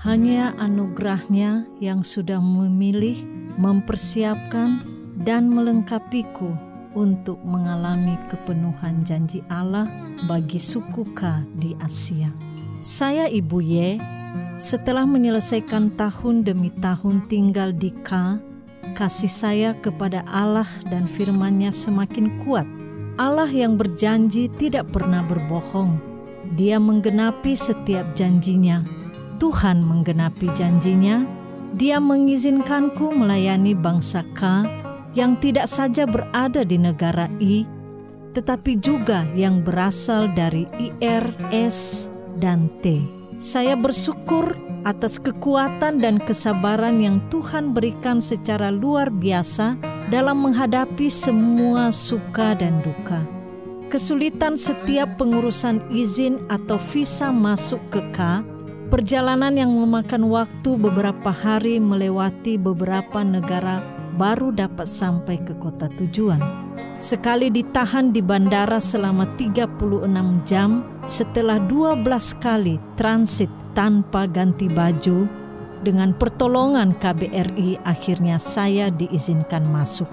Hanya anugerah-Nya yang sudah memilih, mempersiapkan, dan melengkapiku untuk mengalami kepenuhan janji Allah bagi suku K di Asia. Saya Ibu Y, setelah menyelesaikan tahun demi tahun tinggal di K, kasih saya kepada Allah dan firman-Nya semakin kuat. Allah yang berjanji tidak pernah berbohong. Dia menggenapi setiap janjinya. Tuhan menggenapi janjinya. Dia mengizinkanku melayani bangsa K yang tidak saja berada di negara I, tetapi juga yang berasal dari IR, S, dan T. Saya bersyukur atas kekuatan dan kesabaran yang Tuhan berikan secara luar biasa dalam menghadapi semua suka dan duka. Kesulitan setiap pengurusan izin atau visa masuk ke K, perjalanan yang memakan waktu beberapa hari melewati beberapa negara baru dapat sampai ke kota tujuan. Sekali ditahan di bandara selama 36 jam setelah 12 kali transit tanpa ganti baju, dengan pertolongan KBRI akhirnya saya diizinkan masuk.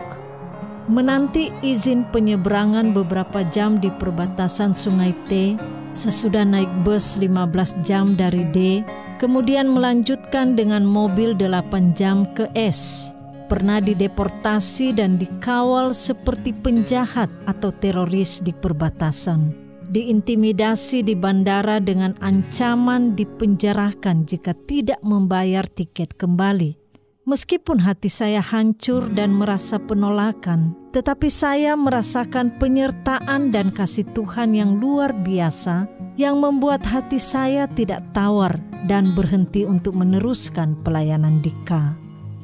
Menanti izin penyeberangan beberapa jam di perbatasan Sungai T, sesudah naik bus 15 jam dari D, kemudian melanjutkan dengan mobil 8 jam ke S. Pernah dideportasi dan dikawal seperti penjahat atau teroris di perbatasan. Diintimidasi di bandara dengan ancaman dipenjarakan jika tidak membayar tiket kembali. Meskipun hati saya hancur dan merasa penolakan, tetapi saya merasakan penyertaan dan kasih Tuhan yang luar biasa yang membuat hati saya tidak tawar dan berhenti untuk meneruskan pelayanan di K.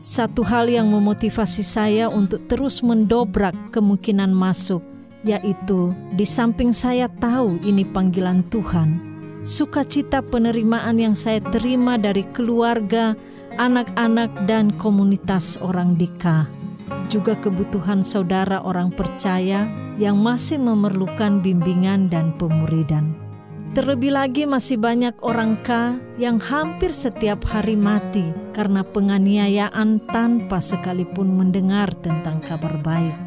Satu hal yang memotivasi saya untuk terus mendobrak kemungkinan masuk, yaitu di samping saya tahu ini panggilan Tuhan, sukacita penerimaan yang saya terima dari keluarga, anak-anak, dan komunitas orang di K, juga kebutuhan saudara orang percaya yang masih memerlukan bimbingan dan pemuridan. Terlebih lagi masih banyak orang K yang hampir setiap hari mati karena penganiayaan tanpa sekalipun mendengar tentang kabar baik.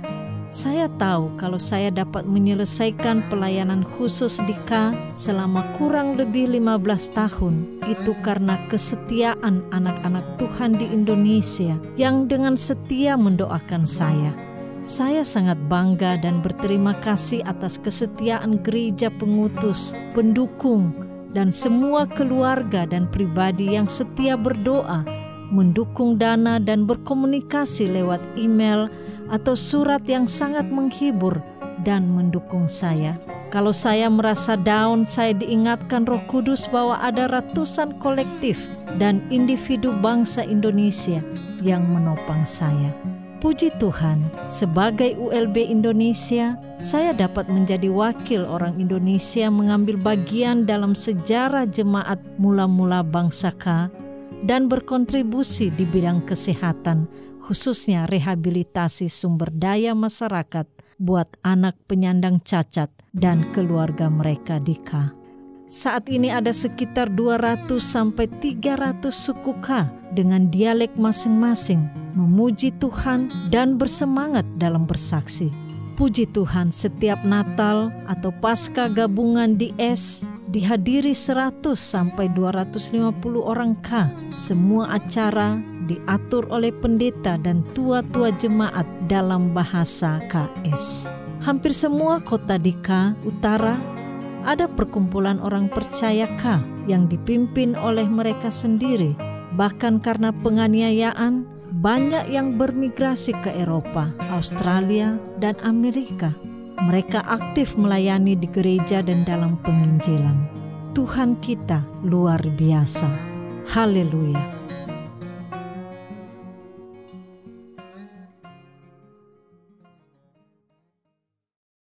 Saya tahu kalau saya dapat menyelesaikan pelayanan khusus di K selama kurang lebih 15 tahun, itu karena kesetiaan anak-anak Tuhan di Indonesia yang dengan setia mendoakan saya. Saya sangat bangga dan berterima kasih atas kesetiaan gereja pengutus, pendukung, dan semua keluarga dan pribadi yang setia berdoa, mendukung dana dan berkomunikasi lewat email atau surat yang sangat menghibur dan mendukung saya. Kalau saya merasa down, saya diingatkan Roh Kudus bahwa ada ratusan kolektif dan individu bangsa Indonesia yang menopang saya. Puji Tuhan, sebagai ULB Indonesia, saya dapat menjadi wakil orang Indonesia mengambil bagian dalam sejarah jemaat mula-mula bangsa K dan berkontribusi di bidang kesehatan, khususnya rehabilitasi sumber daya masyarakat buat anak penyandang cacat dan keluarga mereka di K. Saat ini ada sekitar 200 sampai 300 suku K dengan dialek masing-masing, memuji Tuhan dan bersemangat dalam bersaksi. Puji Tuhan, setiap Natal atau Paskah gabungan di S dihadiri 100 sampai 250 orang K. Semua acara diatur oleh pendeta dan tua-tua jemaat dalam bahasa KS. Hampir semua kota di K Utara ada perkumpulan orang percaya K yang dipimpin oleh mereka sendiri. Bahkan karena penganiayaan, banyak yang bermigrasi ke Eropa, Australia, dan Amerika. Mereka aktif melayani di gereja dan dalam penginjilan. Tuhan kita luar biasa. Haleluya.